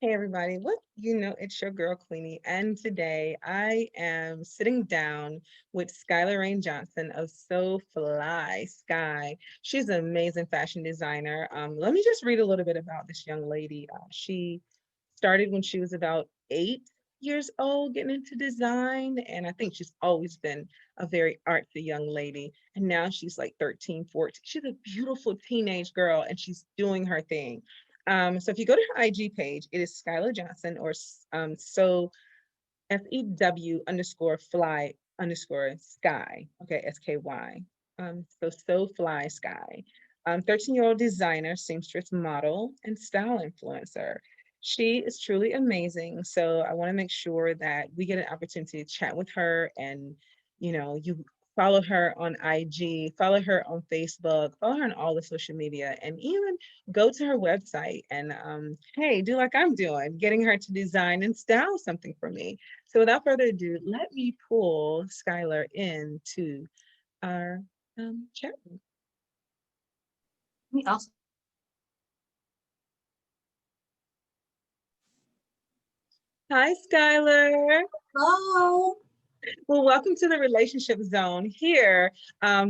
Hey everybody, it's your girl Queenie, and today I am sitting down with Skylar Raiyn Johnson of So Fly Sky. She's an amazing fashion designer. Let me just read a little bit about this young lady. She started when she was about 8 years old, getting into design, and I think she's always been a very artsy young lady. And now she's like 13, 14. She's a beautiful teenage girl, and she's doing her thing. So if you go to her IG page, it is Skylar Johnson or so FEW underscore fly underscore sky. Okay, SKY. So fly sky. 13-year-old designer, seamstress, model, and style influencer. She is truly amazing. So I want to make sure that we get an opportunity to chat with her and you follow her on IG, follow her on Facebook, follow her on all the social media, and even go to her website and hey, do like I'm doing, getting her to design and style something for me. So without further ado, let me pull Skylar into our chat room. We also Hi, Skylar. Hello. Well, welcome to the Relationship Zone. Here,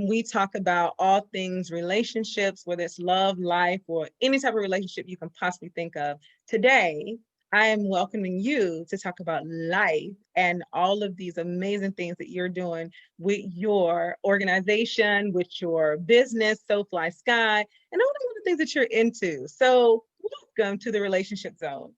we talk about all things relationships, whether it's love, life, or any type of relationship you can possibly think of. Today, I am welcoming you to talk about life and all of these amazing things that you're doing with your organization, with your business, So Fly Sky, and all the other things that you're into. So, welcome to the Relationship Zone.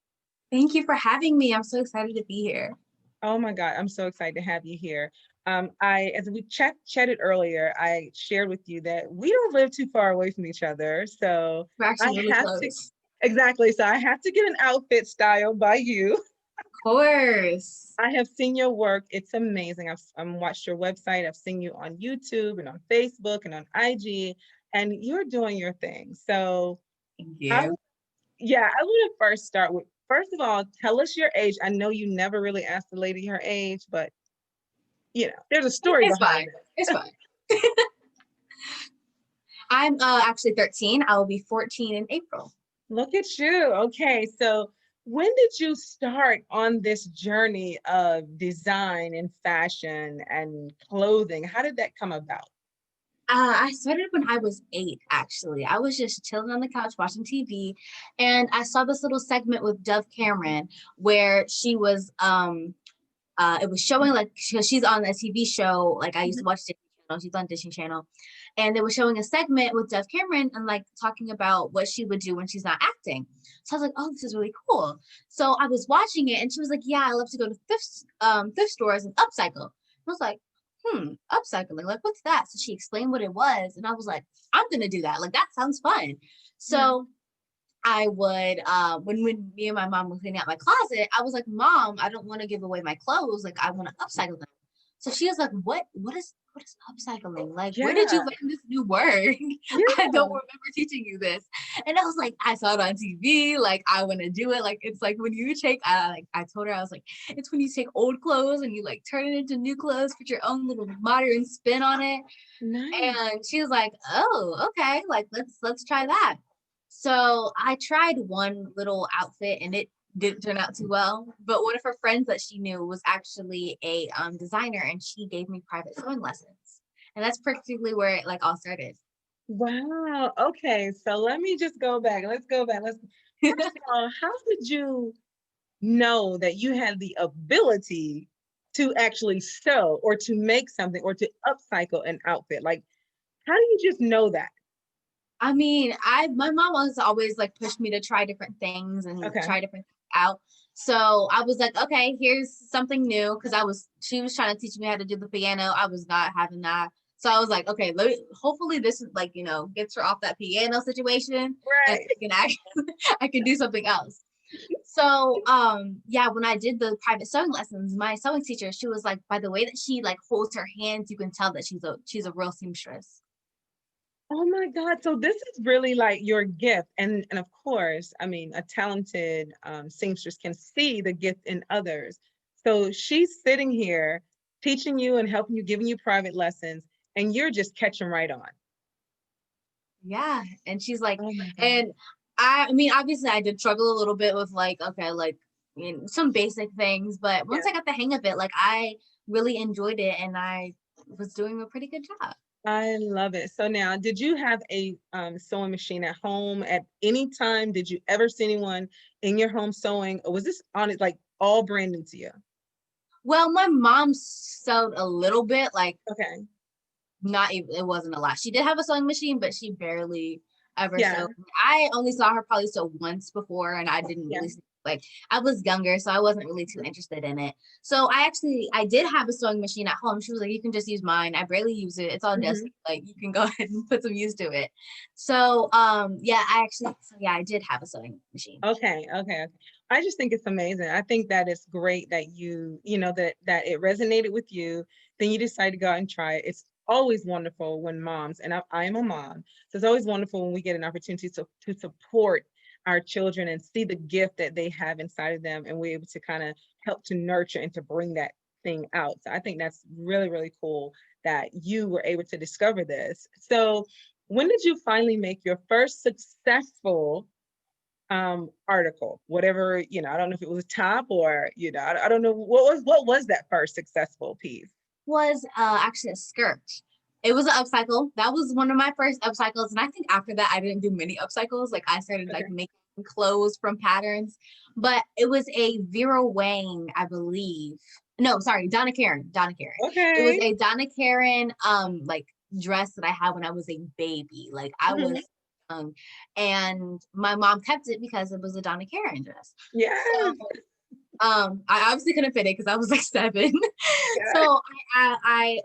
Thank you for having me. I'm so excited to be here. Oh my God, I'm so excited to have you here. As we chatted earlier, I shared with you that we don't live too far away from each other. So We're I actually really have to, close. exactly. So I have to get an outfit styled by you. Of course. I have seen your work. It's amazing. I've watched your website. I've seen you on YouTube and on Facebook and on IG, and you're doing your thing. So Thank I, you. yeah, I want to first start with, first of all, tell us your age. I know you never really asked the lady her age, but there's a story It's behind fine. It's fine. I'm actually 13. I will be 14 in April. it. Look at you. Okay, so when did you start on this journey of design and fashion and clothing? How did that come about? I started when I was 8, actually. I was just chilling on the couch watching TV, and I saw this little segment with Dove Cameron where she was it was showing like she's on a TV show. Like I used to watch Disney Channel. She's on Disney Channel, and they were showing a segment with Dove Cameron and like talking about what she would do when she's not acting. So I was like, oh, this is really cool. So I was watching it, and she was like, yeah, I love to go to thrift stores and upcycle. I was like, upcycling, like what's that? So she explained what it was, and I was like, I'm gonna do that. Like that sounds fun. Yeah. So I would when me and my mom were cleaning out my closet, I was like, Mom, I don't want to give away my clothes. Like I want to upcycle them. So she was like, what is upcycling? Like, where did you Yeah. learn this new word? I don't Yeah. remember teaching you this. And I was like, I saw it on TV. Like, I want to do it. Like, it's like when you take, I told her, I was like, it's when you take old clothes and you like turn it into new clothes, put your own little modern spin on it. Nice. And she was like, oh, okay, like let's try that. So I tried one little outfit and it didn't turn out too well. But one of her friends that she knew was actually a designer, and she gave me private sewing lessons. And that's practically where it like all started. Wow. Okay, so let me just go back. Let's go back. Let's first of all, how did you know that you had the ability to actually sew or to make something or to upcycle an outfit? Like, how do you just know that? I mean, I my mom was always like pushed me to try different things and Okay. try different things out. So I was like, okay, here's something new because she was trying to teach me how to do the piano. I was not having that. So I was like, okay, hopefully this is like, gets her off that piano situation and Right. I can I can do something else. So yeah, when I did the private sewing lessons, my sewing teacher, she was like, by the way that she like holds her hands, you can tell that she's a real seamstress. Oh my God. So this is really like your gift. And of course, I mean, a talented seamstress can see the gift in others. So she's sitting here teaching you and helping you, giving you private lessons, and you're just catching right on. Yeah. And she's like, Oh my God. and I mean, obviously I did struggle a little bit with like, okay, like, some basic things, but once Yeah. I got the hang of it, like I really enjoyed it and I was doing a pretty good job. I love it. So now, did you have a sewing machine at home at any time? Did you ever see anyone in your home sewing, or was this on it like all brand new to you? Well, my mom sewed a little bit, like Okay. not even, it wasn't a lot. She did have a sewing machine, but she barely ever Yeah. sewed. I only saw her probably sew once before, and I didn't Yeah. really like, I was younger, so I wasn't really too interested in it. So I did have a sewing machine at home. She was like, you can just use mine. I barely use it. It's all Mhm. dusty. Like you can go ahead and put some use to it. So yeah, I did have a sewing machine. Okay, okay, okay. I just think it's amazing. I think that it's great that you know that it resonated with you. Then you decide to go out and try it. It's always wonderful when moms, and I am a mom, so it's always wonderful when we get an opportunity to support our children and see the gift that they have inside of them, and we're able to kind of help to nurture and to bring that thing out. So I think that's really, really cool that you were able to discover this. So when did you finally make your first successful article, whatever, I don't know if it was a top or, I don't know what was that first successful piece. Was actually a skirt. It was an upcycle. That was one of my first upcycles. And I think after that, I didn't do many upcycles. Like I started like Okay. making clothes from patterns, but it was a Vera Wang, I believe. No, sorry, Donna Karen. Donna Karen. It was Okay. a Donna Karen like dress that I had when I was a baby. Like I Mhm. was young, and my mom kept it because it was a Donna Karen dress. Yes. So I obviously couldn't fit it because I was like 7. Yeah. So I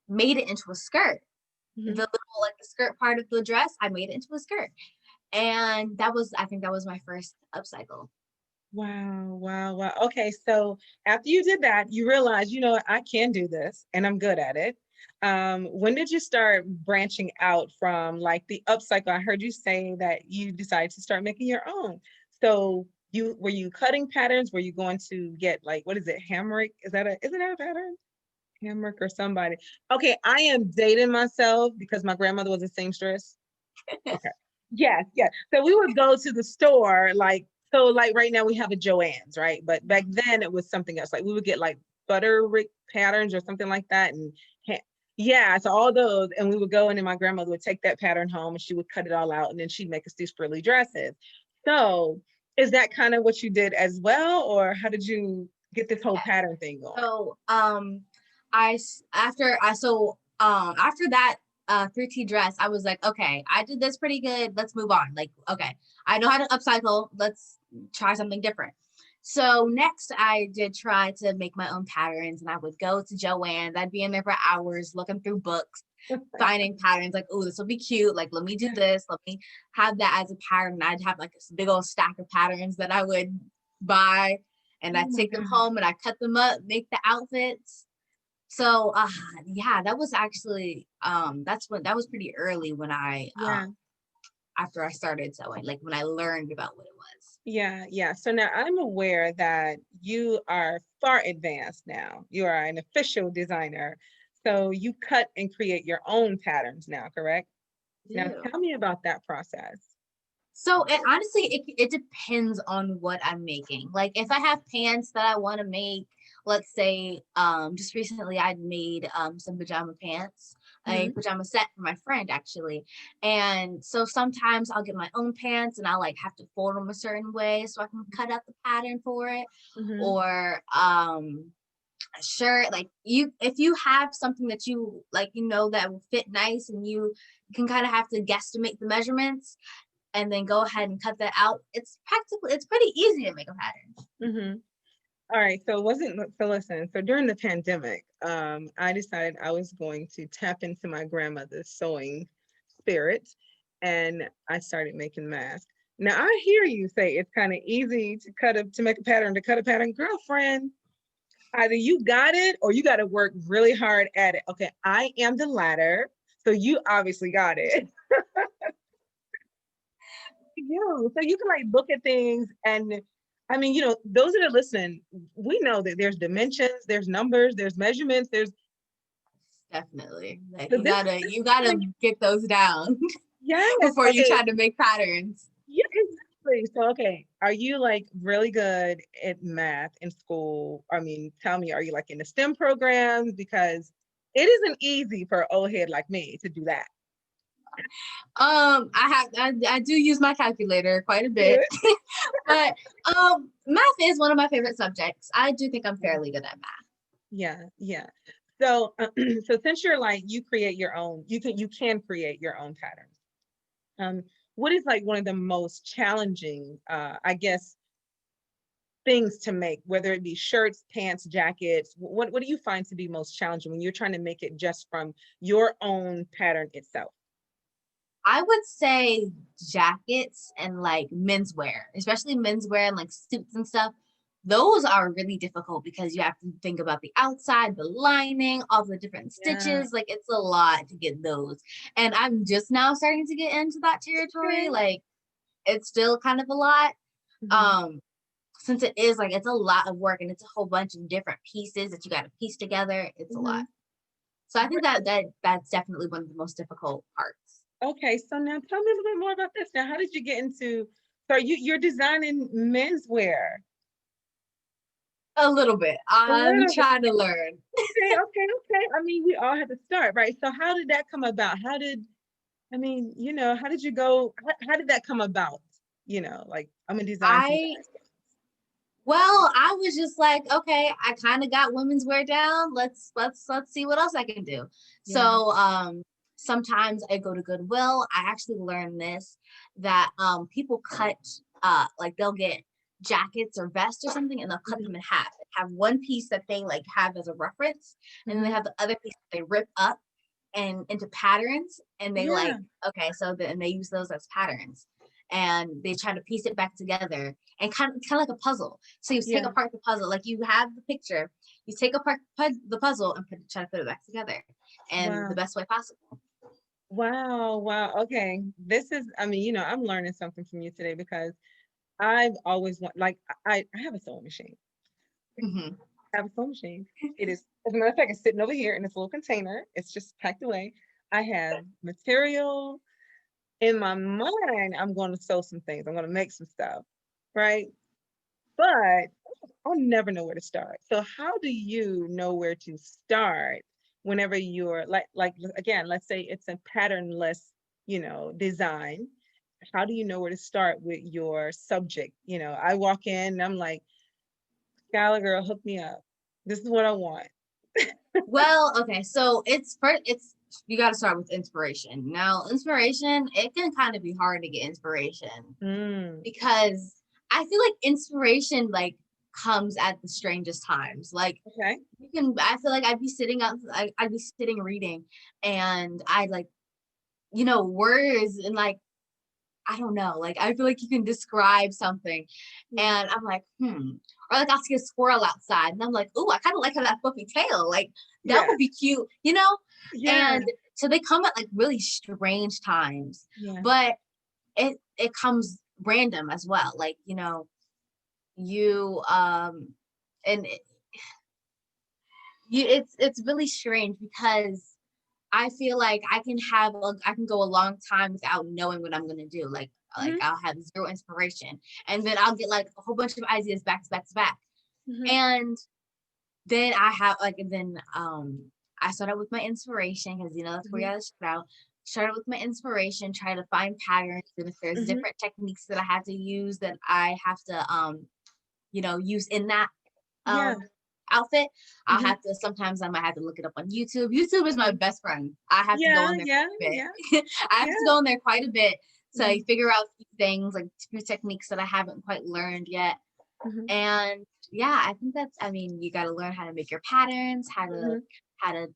made it into a skirt. The Mhm. little like the skirt part of the dress, I made it into a skirt. And that was, I think that was my first upcycle. Wow, wow, wow. Okay, so after you did that, you realized, I can do this and I'm good at it. When did you start branching out from like the upcycle? I heard you say that you decided to start making your own. So you were you cutting patterns? Were you going to get like what is it, Hamrick? Isn't that a pattern? Hamrick or somebody. Okay, I am dating myself because my grandmother was a seamstress. Okay. Yes, yes. So we would go to the store, like right now we have a Joann's, right? But back then it was something else. Like we would get like Butterick patterns or something like that. And yeah, so all those, and we would go in and my grandmother would take that pattern home and she would cut it all out and then she'd make us these frilly dresses. So is that kind of what you did as well? Or how did you get this whole pattern thing going? So after that 3T dress, I was like, okay, I did this pretty good. Let's move on. Like, okay, I know how to upcycle. Let's try something different. So next I did try to make my own patterns, and I would go to Joann's. I'd be in there for hours looking through books, finding patterns like, oh, this will be cute. Like, let me do this. Let me have that as a pattern. And I'd have like this big old stack of patterns that I would buy, and Oh I'd my take them God. home and I cut them up, make the outfits. So yeah, that was actually that was pretty early when I Yeah. after I started sewing, like when I learned about what it was. Yeah, yeah. So now I'm aware that you are far advanced now. You are an official designer. So you cut and create your own patterns now, correct? Now Ew. tell me about that process. So it honestly it depends on what I'm making. Like if I have pants that I want to make, let's say just recently I'd made some pajama pants, a Hmm. pajama set for my friend actually. And so sometimes I'll get my own pants and I like have to fold them a certain way so I can cut out the pattern for it. Hmm. Or a shirt, like you, if you have something that you like, that will fit nice, and you can kind of have to guesstimate the measurements and then go ahead and cut that out. It's pretty easy to make a pattern. Hmm. All right. So it wasn't so listen. So during the pandemic, I decided I was going to tap into my grandmother's sewing spirit and I started making masks. Now I hear you say it's kind of easy to make a pattern, to cut a pattern, girlfriend. Either you got it or you got to work really hard at it. Okay, I am the latter. So you obviously got it. You. So you can like look at things and I mean, those that are listening, we know that there's dimensions, there's numbers, there's measurements, there's Definitely, like so you gotta get those down yes, before you okay. try to make patterns. wait, so okay, are you like really good at math in school? I mean, tell me, are you like in the STEM programs? Because it isn't easy for an old head like me to do that. I do use my calculator quite a bit, Good. but math is one of my favorite subjects. I do think I'm fairly good at math. Yeah, yeah. So, so since you're like you create your own, you can create your own patterns. Um, what is like one of the most challenging, I guess, things to make, whether it be shirts, pants, jackets? What do you find to be most challenging when you're trying to make it just from your own pattern itself? I would say jackets and like menswear, especially menswear and like suits and stuff. Those are really difficult because you have to think about the outside, the lining, all the different Yeah. stitches. Like it's a lot to get those. And I'm just now starting to get into that territory. Okay. Like it's still kind of a lot. Mhm. Um, since it is like it's a lot of work and it's a whole bunch of different pieces that you got to piece together. It's a lot. Mhm. So I think that's definitely one of the most difficult parts. Okay, so now tell me a little bit more about this. Now, how did you get into? So you're designing menswear. A little bit. A I'm little bit. trying to learn. Okay, okay, okay. I mean, we all have to start, right? So how did that come about? I mean, how did you go? How did that come about? Like I'm gonna design some I well, I was just like, okay, I kind of got women's wear down. Let's see what else I can do. Yeah. So sometimes I go to Goodwill. I actually learned this that people cut like they'll get jackets or vests or something and they'll cut Mhm. them in half. Have one piece that they like have as a reference, and then they Mhm. have the other piece that they rip up and into patterns and they like Yeah. okay so then they use those as patterns and they try to piece it back together and kind of like a puzzle. So you take Yeah. apart the puzzle, like you have the picture, you take apart the puzzle and try to put it back together and the Wow. best way possible. Wow. Wow. Okay. I mean, I'm learning something from you today because I've always like I have a sewing machine. Hmm. I have a sewing machine. It is, as a matter of fact, it's sitting over here in this little container. It's just packed away. I have material in my mind. I'm going to sew some things. I'm going to make some stuff, right? But I'll never know where to start. So how do you know where to start whenever you're like again, let's say it's a patternless, design. How do you know where to start with your subject? I walk in and I'm like, Skylar girl, hook me up. This is what I want. Well, okay, so it's first it's you got to start with inspiration. Now inspiration, it can kind of be hard to get inspiration Mm, because I feel like inspiration like comes at the strangest times. Like okay. you can I feel like I'd be sitting reading and I'd like, words and like I don't know, like I feel like you can describe something Yeah. and I'm like, or like I'll see a squirrel outside and I'm like, oh, I kind of like how that fluffy tail, like that Yeah. would be cute. Yeah. And so they come at like really strange times, Yeah. but it comes random as well. Like, you and it's really strange because I feel like I can go a long time without knowing what I'm gonna do. Like Hmm. I'll have zero inspiration, and then I'll get like a whole bunch of ideas back to back to back, Hmm. and then I have like and then I started with my inspiration because that's where you Hmm. gotta start out. Started with my inspiration, try to find patterns, and if there's Hmm. different techniques that I have to use that I have to use in that Yeah. um outfit. Hmm. Sometimes I might have to look it up on YouTube. YouTube is my best friend. I have to go Yeah. on there Yeah. quite a Yeah. bit. I have to Yeah. go on there quite a bit to Hmm. figure out a few things, like a few techniques that I haven't quite learned yet. Hmm. And yeah, I think I mean, you got to learn how to make your patterns, Hmm. how to,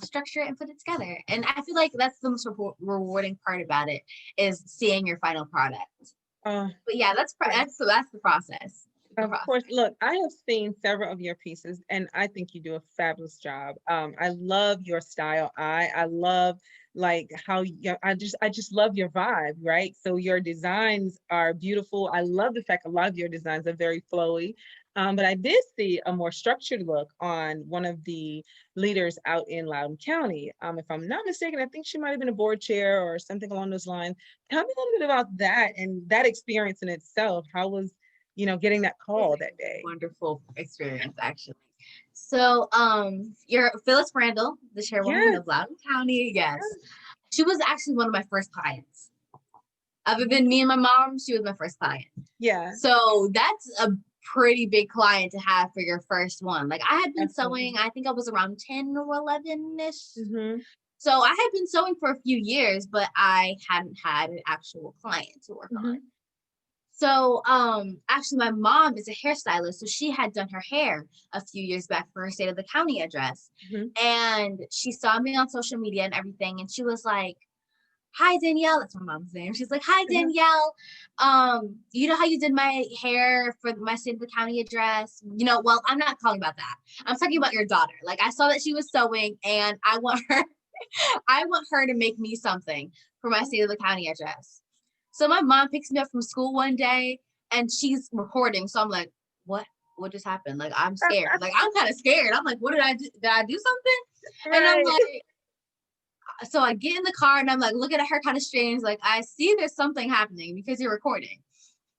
structure it and put it together. And I feel like that's the most rewarding part about it is seeing your final product. Oh, But yeah, that's the process. The of process. course. Look, I have seen several of your pieces, and I think you do a fabulous job. I love your style. I love like how I just love your vibe, right? So your designs are beautiful. I love the fact a lot of your designs are very flowy. But I did see a more structured look on one of the leaders out in Loudoun County. If I'm not mistaken, I think she might have been a board chair or something along those lines. Tell me a little bit about that and that experience in itself. How was, getting that It was call a that day? wonderful experience, actually. So, your Phyllis Randall, the chairwoman Yes. of Loudoun County, yes, Yes. she was actually one of my first clients. Other than me and my mom, she was my first client. Yeah, So that's a pretty big client to have for your first one. Like I had been absolutely. sewing, I think I was around 10 or 11-ish. Hmm. So I had been sewing for a few years, but I hadn't had an actual client to work on. Hmm. So actually my mom is a hairstylist, so she had done her hair a few years back for her state of the county address. Hmm. And she saw me on social media and everything, and she was like, "Hi Danielle," that's my mom's name. She's like, "Hi Danielle. You know how you did my hair for my state of the county address? Well, I'm not calling about that. I'm talking about your daughter. Like I saw that she was sewing and I want her I want her to make me something for my state of the county address." So my mom picks me up from school one day and she's recording. So I'm like, what? What just happened? Like, I'm scared. Like, I'm kind of scared. I'm like, what did I do? Did I do something? And I'm Right. like, so I get in the car and I'm like looking at her kind of strange. Like, I see there's something happening because you're recording.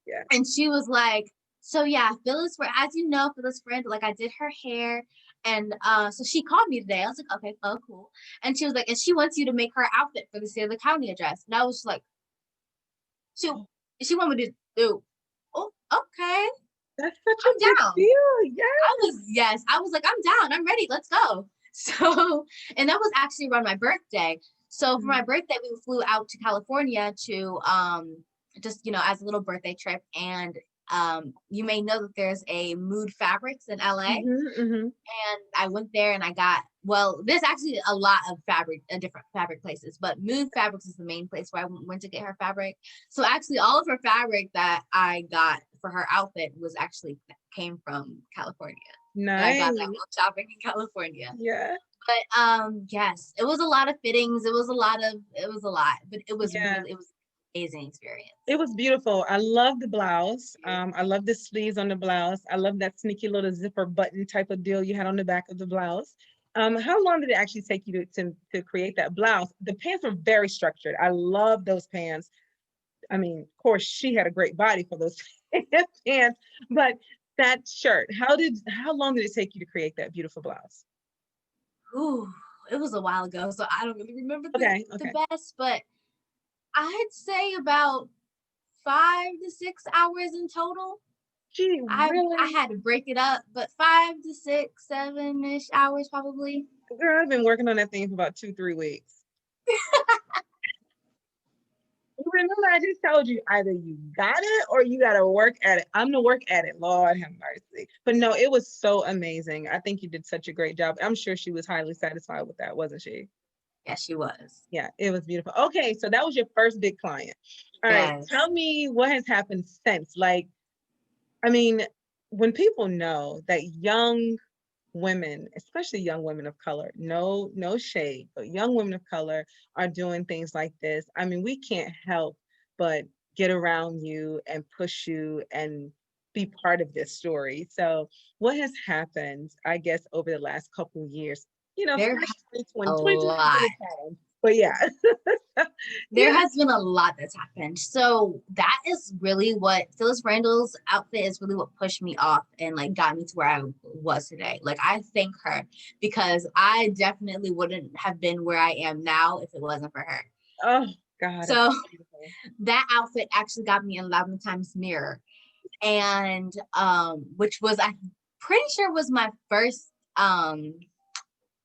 Yeah. And she was like, so yeah, Phyllis, as you know, Phyllis friend, like I did her hair. And so she called me today. I was like, okay, oh, cool. And she was like, and she wants you to make her outfit for the state of the county address. And I was just like, she she wanted me to do, oh, okay, That's such a I'm big down. deal. Yeah. I was like, I'm down, I'm ready, let's go. So, and that was actually around my birthday. So for my birthday, we flew out to California to just as a little birthday trip. And you may know that there's a Mood Fabrics in LA. Hmm. Hmm. And I went there and I got, well, there's actually a lot of different fabric places, but Mood Fabrics is the main place where I went to get her fabric. So actually all of her fabric that I got for her outfit came from California. And I got that Nice. while shopping in California. Yeah. But yes, it was a lot of fittings. It was a lot, but Yeah. it was an amazing experience. It was beautiful. I love the blouse. I love the sleeves on the blouse. I love that sneaky little zipper button type of deal you had on the back of the blouse. How long did it actually take you to create that blouse? The pants were very structured. I love those pants. I mean, of course, she had a great body for those pants, but that shirt, how long did it take you to create that beautiful blouse? Ooh, it was a while ago, so I don't really remember Okay, the okay. best, but I'd say about 5 to 6 hours in total. Gee, I really? had to break it up, but 5 to 6, 7-ish hours probably. Girl, I've been working on that thing for about 2, 3 weeks. Remember, I just told you either you got it or you got to work at it. I'm the work at it. Lord have mercy. But no, it was so amazing. I think you did such a great job. I'm sure she was highly satisfied with that, wasn't she? Yeah, she was. Yeah, it was beautiful. Okay, so that was your first big client. All right, tell Yes. me what has happened since. Like, I mean, when people know that young women, especially young women of color, no shade, but young women of color are doing things like this. I mean, we can't help but get around you and push you and be part of this story. So what has happened, I guess, over the last couple of years, There especially a 2020 has lot. been a challenge. But yeah. There Yeah. has been a lot that's happened. So that is really what Phyllis Randall's outfit is really what pushed me off and like got me to where I was today. Like I thank her because I definitely wouldn't have been where I am now if it wasn't for her. Oh God, that's So beautiful. that outfit actually got me in Loudoun Times Mirror, and which was I'm pretty sure was my first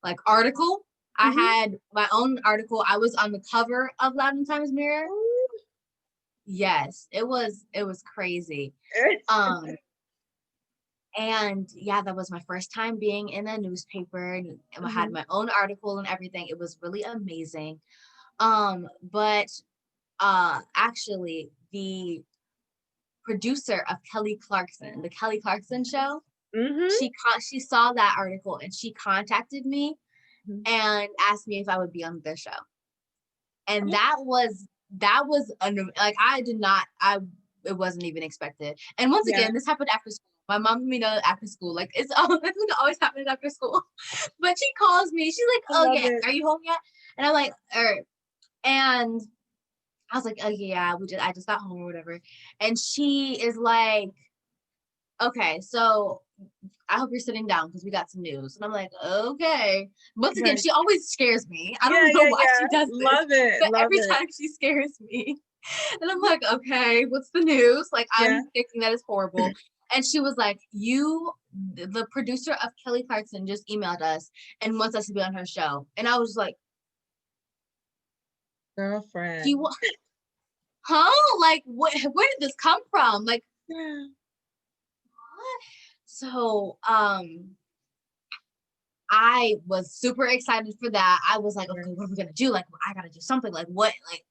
like article. I Mhm. had my own article. I was on the cover of Loudoun Times Mirror. Yes, it was crazy. Um and yeah, that was my first time being in a newspaper, and I had Mhm. my own article and everything. It was really amazing. But actually the producer of the Kelly Clarkson show, Mhm. she saw that article and she contacted me Mhm. and asked me if I would be on the show. And that was like I did not I it wasn't even expected. And once Yeah. again, this happened after school. My mom let me know after school. Like it's always happening after school. But she calls me. She's like, I "Oh love yeah, it. are you home yet?" And I'm like, and I was like, "Oh yeah, I just got home or whatever." And she is like, "Okay, so I hope you're sitting down because we got some news." And I'm like, "Okay." Once again, Right. she always scares me. I Yeah, don't know yeah, why yeah. she does this, Love it. but Love every it. time she scares me. And I'm like, "Okay, what's the news?" Like Yeah. I'm thinking that is horrible. And she was like, the producer of Kelly Clarkson just emailed us and wants us to be on her show. And I was like, Girlfriend. "You, huh? Like, where did this come from? Like, Yeah. what?" So, I was super excited for that. I was like, "Okay, what are we gonna do? Like, I gotta do something. Like, what? Like,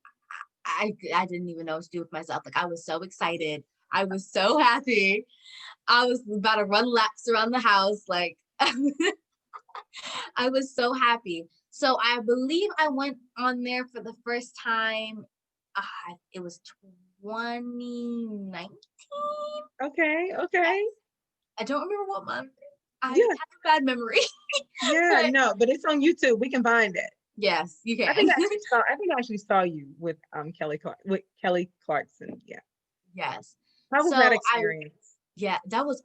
I didn't even know what to do with myself. Like, I was so excited. I was so happy. I was about to run laps around the house. Like, I was so happy. So I believe I went on there for the first time. It was 2019. Okay. Okay. I don't remember what month. I have Yeah. a bad memory, Yeah. but No, but it's on YouTube. We can find it. yes, you I can. think I actually saw you with Kelly Clarkson. Yeah. Yes. How was that So experience? yeah, that was,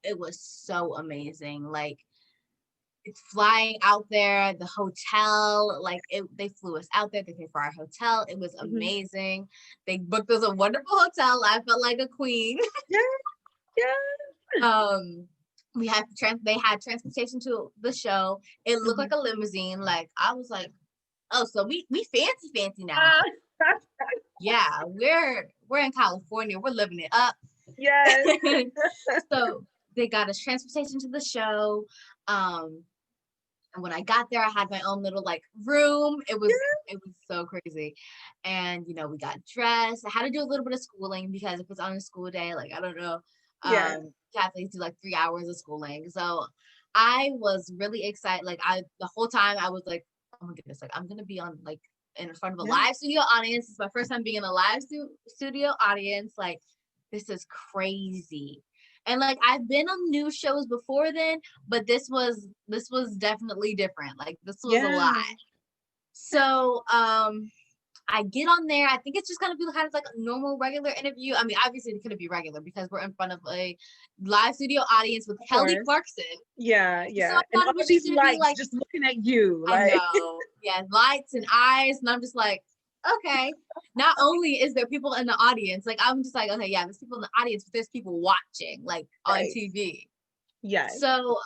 it was so amazing. Like, it's flying out there, the hotel, like they flew us out there, they paid for our hotel. It was Mhm. amazing. They booked us a wonderful hotel. I felt like a queen. Yeah. Yeah. Um, they had transportation to the show. It looked like Mhm. a limousine. Like I was like, oh, so we fancy now. Ah, Yeah, we're in California. We're living it up. yes. So they got us transportation to the show. Um, And when I got there, I had my own little like room. It was so crazy. And we got dressed. I had to do a little bit of schooling because if it's on a school day, like I don't know, Yeah. Catholics do like 3 hours of schooling. So I was really excited. Like the whole time I was like, oh my goodness, like I'm gonna be on like in front of a Yeah. live studio audience. It's my first time being in a live studio audience. Like this is crazy. And like I've been on news shows before then, but this was definitely different. Like this was a lot. Yeah. So I get on there. I think it's just gonna be kind of like a normal regular interview. I mean, obviously it couldn't be regular because we're in front of a live studio audience with Of Kelly course. Clarkson. Yeah. So Yeah. I And thought all it was just these gonna be lights like, just looking at you. I Like, know, yeah, lights and eyes, and I'm just like, okay. Not only is there people in the audience, like I'm just like, okay, yeah, there's people in the audience, but there's people watching, like on right. TV. Yes. So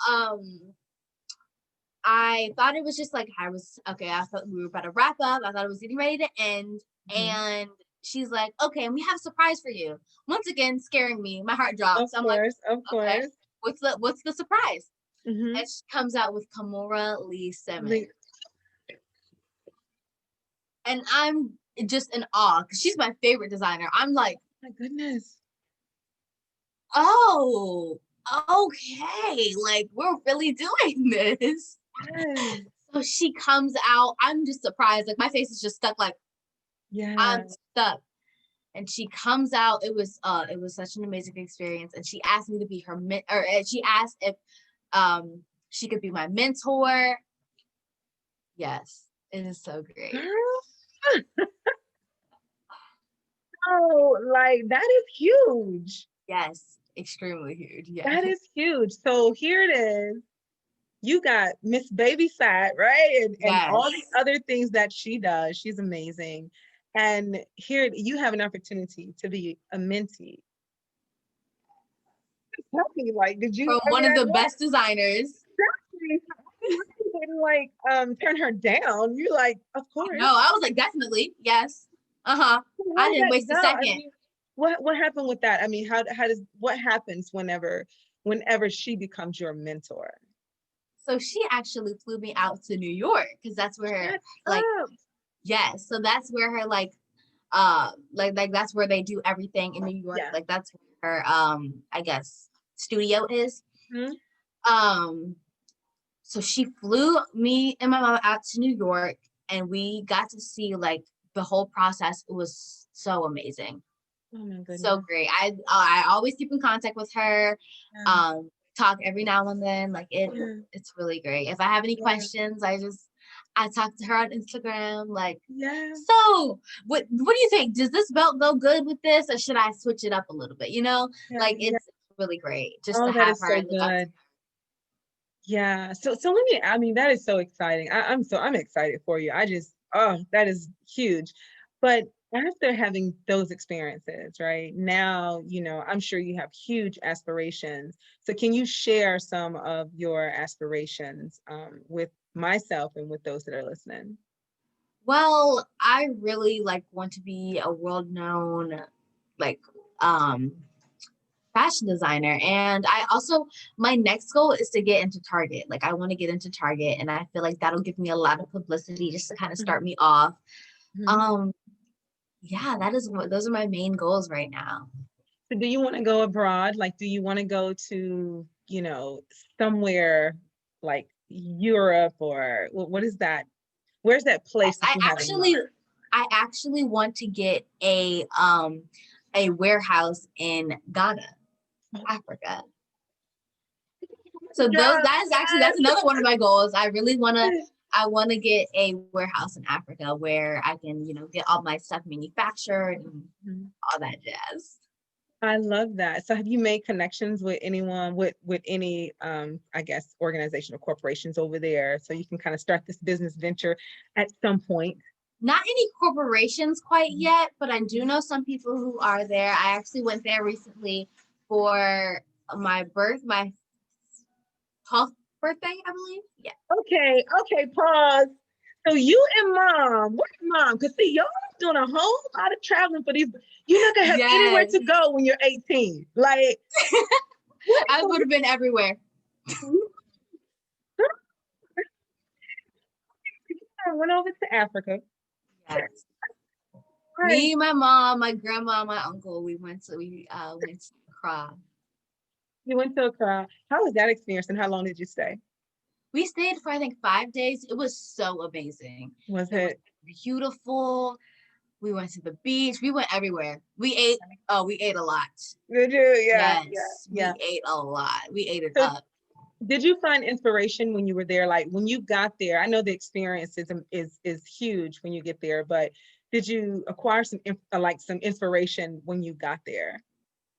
I thought it was just like I was okay. I thought we were about to wrap up. I thought it was getting ready to end. Mhm. And she's like, okay, and we have a surprise for you. Once again, scaring me. My heart Of drops. I'm like, course. Of okay, course. what's the surprise? Hmm. And she comes out with Kimora Lee Simmons. Like, And I'm just in awe because she's my favorite designer. I'm like, my goodness. oh, okay. Like we're really doing this. Yes. So she comes out. I'm just surprised. Like my face is just stuck. Like Yeah. I'm stuck. And she comes out. It was such an amazing experience. And she asked me to be she asked if she could be my mentor. Yes, it is so great. Girl. Oh, like that is huge. Yes, extremely huge. Yeah. That is huge. So here it is. You got Miss Babysat, right? And all the Yes. other things that she does. She's amazing. And here you have an opportunity to be a mentee. Tell me, like, did you? From I one mean, of I the know best designers. exactly. You didn't like turn her down. You're like, of No, course. I was like, definitely. Yes. Uh-huh. How I did didn't that waste a go? I second. mean, what happened with that? I mean, how does what happens whenever she becomes your mentor? So she actually flew me out to New York because that's where Shut like up. yes, so that's where her like that's where they do everything in New York. Yeah. Like that's where her I guess studio is. Mhm. Um so she flew me and my mom out to New York and we got to see like the whole process. It was so amazing. Oh my So goodness. great. I always keep in contact with her. Yeah. Talk every now and then. Like Yeah. it's really great. If I have any Yeah. questions, I talk to her on Instagram. Like, Yeah. so what do you think? Does this belt go good with this, or should I switch it up a little bit? Yeah. Like Yeah. it's really great just to Oh, that have is her so and look up to. good. Yeah. So let me, I mean, that is so exciting. I'm excited for you. I just, oh, that is huge. But after having those experiences, right now, I'm sure you have huge aspirations. So can you share some of your aspirations with myself and with those that are listening? Well, I really like want to be a world known like um fashion designer. And I also, my next goal is to get into Target. Like I want to get into Target, and I feel like that'll give me a lot of publicity just to kind of start me off. Mhm. Um, yeah, those are my main goals right now. So do you want to go abroad? Like, do you want to go to, somewhere like Europe or what is that? Where's that Yes, place that you have in mind? I actually want to get a warehouse in Ghana, Africa. So that's Yes, another one of my goals. yes. I want to get a warehouse in Africa where I can, get all my stuff manufactured and Mhm. all that jazz. I love that. So have you made connections with anyone with any I guess organization or corporations over there so you can kind of start this business venture at some point? Not any corporations quite Mhm. yet, but I do know some people who are there. I actually went there recently for my 12th birthday, I believe. Yeah. Okay, okay, pause. So you and mom, where's mom? Because see, y'all doing a whole lot of traveling for these. You're not gonna have anywhere Yes. to go when you're 18. Like, what? I would have been everywhere. I went over to Africa. Yes. Right. Me, my mom, my grandma, my uncle, we went to Accra. You went to Accra. How was that experience and how long did you stay? We stayed for I think 5 days. It was so amazing. Was It was it? beautiful. We went to the beach. We went everywhere. We ate. Oh, we ate a lot. Did you? Yeah, yeah, Yes, yeah. we ate a lot. We ate it So up. did you find inspiration when you were there? Like when you got there, I know the experience is huge when you get there, but did you acquire like some inspiration when you got there?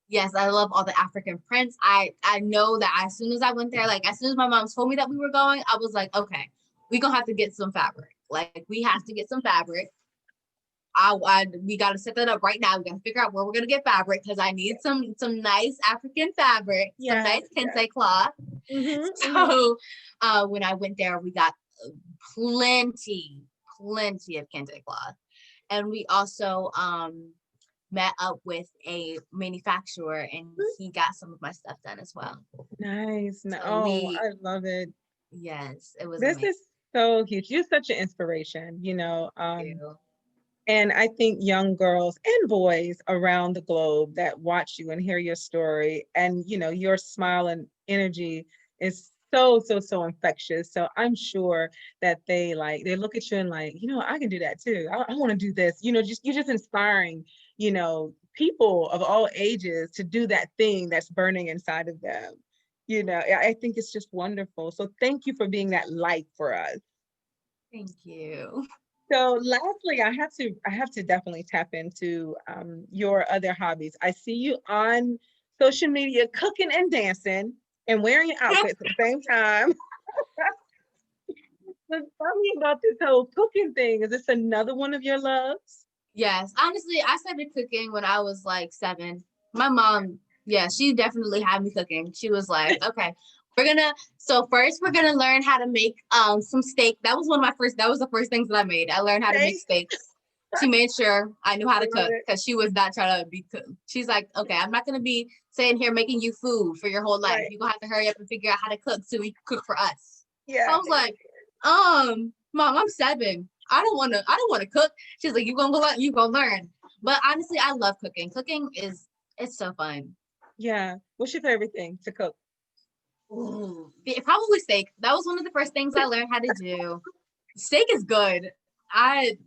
Yes, I love all the African prints. I know that as soon as I went there, like as soon as my mom told me that we were going, I was like, okay, we gonna have to get some fabric. Like we have to get some fabric. We got to set that up right now. We got to figure out where we're gonna get fabric because I need some nice African fabric, some Yeah, nice yeah. kente cloth. Mm-hmm. So when I went there, we got plenty, plenty of kente cloth, and we also met up with a manufacturer, and he got some of my stuff done as well. Nice. So Oh, we, I love it. yes, it was This amazing. is so huge. You're such an inspiration, Too. and I think young girls and boys around the globe that watch you and hear your story and your smile and energy is so infectious. So I'm sure that they look at you and like, I can do that too. I want to do this. Just you're just inspiring, people of all ages to do that thing that's burning inside of them. I think it's just wonderful. So thank you for being that light for us. Thank you. So lastly, I have to definitely tap into your other hobbies. I see you on social media cooking and dancing and wearing your outfits at the same time. So tell me about this whole cooking thing. Is this another one of your loves? Yes, honestly, I started cooking when I was like 7. My mom, yeah, she definitely had me cooking. She was like, "Okay, so first we're gonna learn how to make some steak." That was the first things that I made. I learned how to make Okay. steaks. She made sure I knew how I to love cook it. because she was not trying to be cook. She's like, "Okay, I'm not gonna be sitting here making you food for your whole life. Right. You're gonna have to hurry up and figure out how to cook so you can cook for us." I Yeah. was like, Mom, I'm 7. I don't wanna cook. She's like, you gonna learn. But honestly, I love cooking. It's so fun. Yeah. What's your favorite thing to cook? Ooh. Probably steak. That was one of the first things I learned how to do. Steak is good. I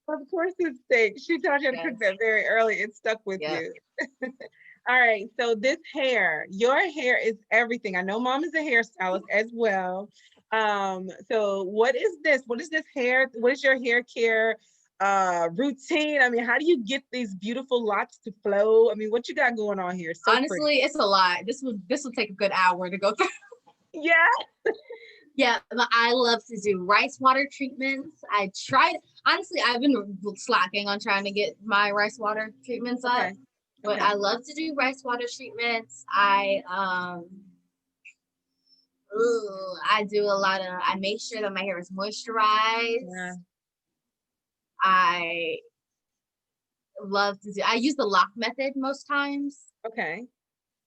Of course it's steak. She taught you how to cook Yes. that very early. It stuck with Yep. you. All right. So this hair, your hair is everything. I know mom is a hairstylist as well. So what is this? What is this hair? What is your hair care routine? I mean, how do you get these beautiful locks to flow? I mean, what you got going on here? So pretty. Honestly, it's a lot. This will take a good hour to go through. Yeah. Yeah, but I love to do rice water treatments. I tried, honestly, I've been slacking on trying to get my rice water treatments up, Okay. but Okay. I love to do rice water treatments. I do a lot of, I make sure that my hair is Yeah. moisturized. I love to do, I use the lock method most times. Okay.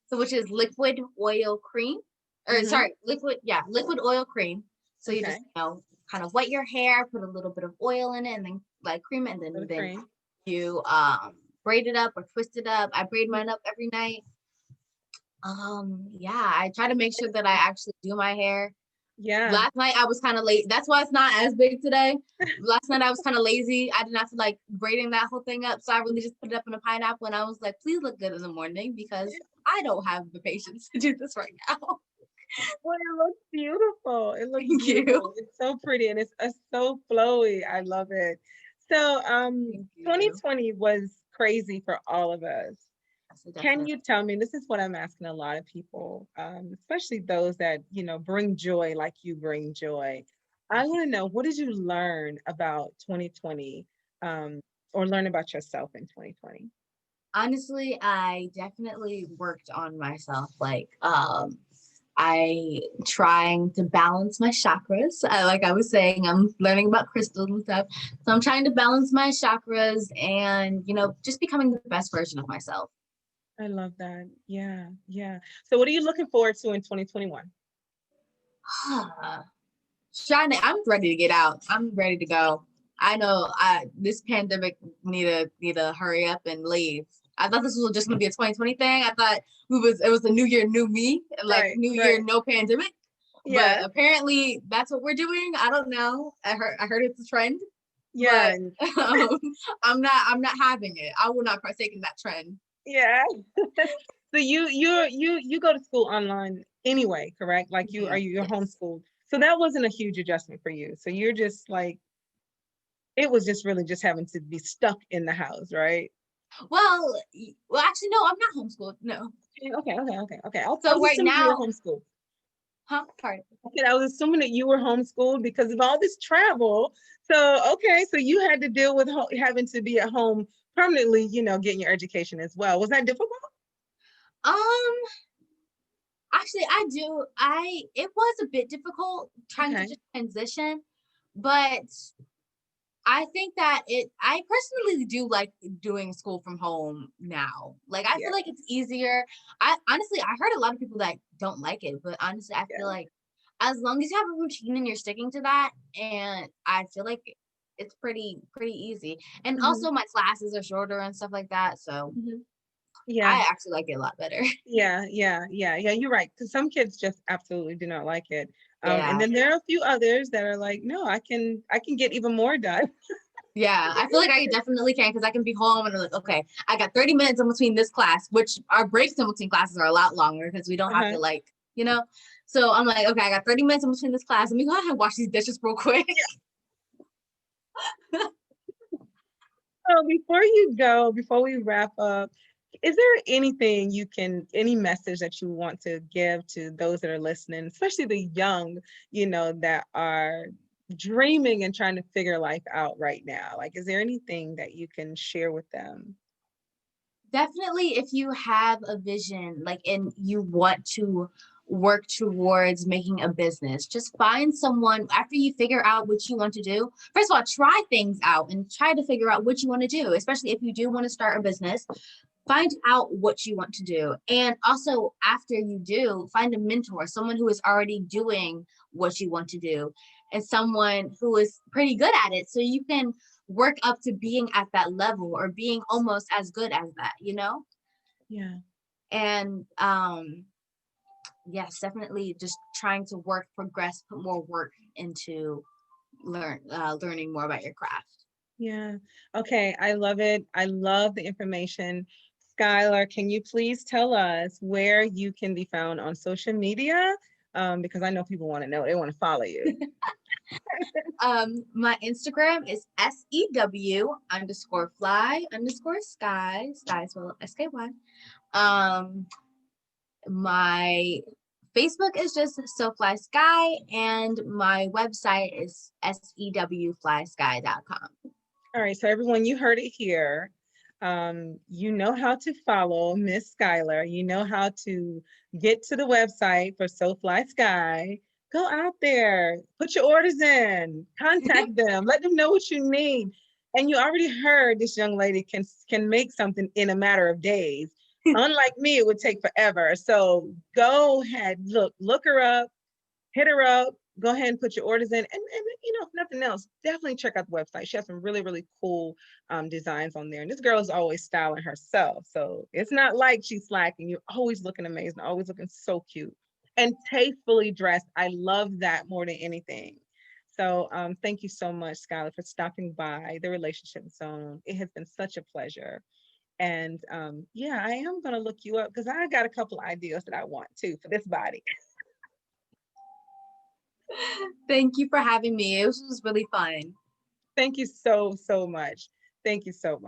So which is liquid oil cream, or Mm-hmm. sorry, liquid oil cream. So you Okay. just kind of wet your hair, put a little bit of oil in it, and then like cream it, and For the then cream. you braid it up or twist it up. I braid mine up every night. Yeah, I try to make sure that I actually do my hair. Yeah. Last night I was kind of late. That's why it's not as big today. Last night I was kind of lazy. I did not feel like braiding that whole thing up. So I really just put it up in a pineapple and I was like, please look good in the morning because I don't have the patience to do this right now. Well, it looks beautiful. It looks Thank beautiful. you. It's so pretty and it's so flowy. I love it. So, Thank you. 2020 was crazy for all of us. So Can definitely. you tell me, this is what I'm asking a lot of people, especially those that, bring joy like you bring joy. I want to know, what did you learn about 2020, or learn about yourself in 2020? Honestly, I definitely worked on myself. Like, I trying to balance my chakras. Like I was saying, I'm learning about crystals and stuff. So I'm trying to balance my chakras and, just becoming the best version of myself. I love that. Yeah, yeah. So what are you looking forward to in 2021? I'm ready to get out. I'm ready to go. I know this pandemic need to hurry up and leave. I thought this was just gonna be a 2020 thing. I thought it was the new year, new me, and like Right, new year, right. no pandemic. But Yeah, apparently that's what we're doing. I don't know. I heard it's a trend, yeah, but um, I'm not having it. I will not partake in that trend. yeah. So you go to school online anyway, correct? Like you're Yes. homeschooled. So that wasn't a huge adjustment for you. So you're just like, it was just really just having to be stuck in the house, right? Well, actually, no. I'm not homeschooled. No. Okay. I So was right assuming you were now, homeschooled. huh? Pardon. Okay, I was assuming that you were homeschooled because of all this travel. So okay, so you had to deal with having to be at home permanently, getting your education as well. Was that difficult? Um, Actually, I do. It was a bit difficult trying to Okay. just transition, but I think that I personally do like doing school from home now. Like, I Yeah. feel like it's easier. I heard a lot of people that don't like it, but honestly, I feel Yeah. like as long as you have a routine and you're sticking to that, and I feel like it's pretty easy. And Hmm. also, my classes are shorter and stuff like that, so Hmm. Yeah. I actually like it a lot better. Yeah. You're right. Because some kids just absolutely do not like it. And Yeah. then there are a few others that are like, no, I can get even more done. Yeah, I feel like I definitely can because I can be home and I'm like, okay, I got 30 minutes in between this class, which our breaks in between classes are a lot longer because we don't have Uh-huh. to So I'm like, okay, I got 30 minutes in between this class. Let me go ahead and wash these dishes real quick. So before we wrap up, is there any message that you want to give to those that are listening, especially the young, that are dreaming and trying to figure life out right now? Like, is there anything that you can share with them? Definitely, if you have a vision, like, and you want to work towards making a business, just find someone after you figure out what you want to do. First of all, try things out and try to figure out what you want to do, especially if you do want to start a business. Find out what you want to do. And also, after you do, find a mentor, someone who is already doing what you want to do, and someone who is pretty good at it. So you can work up to being at that level or being almost as good as that. Yeah. And yes, definitely just trying to progress, put more work into learning more about your craft. Yeah. Okay. I love it. I love the information. Skylar, can you please tell us where you can be found on social media? Because I know people want to know, they want to follow you. My Instagram is SEW_fly_sky. Sky is spelled SKY. Um, my Facebook is just So Fly Sky, and my website is sewflysky.com. All right, so everyone, you heard it here. You know how to follow Miss Skylar. You know how to get to the website for So Fly Sky. Go out there, put your orders in, contact them, let them know what you need. And you already heard this young lady can make something in a matter of days. Unlike me, it would take forever. So go ahead, look her up, hit her up, go ahead and put your orders in. And you know, if nothing else, definitely check out the website. She has some really, really cool designs on there. And this girl is always styling herself. So it's not like she's slacking. You're always looking amazing, always looking so cute and tastefully dressed. I love that more than anything. So thank you so much, Skylar, for stopping by the Relationship Zone. It has been such a pleasure. And yeah, I am going to look you up because I got a couple ideas that I want too for this body. Thank you for having me. It was really fun. Thank you so, so much. Thank you so much.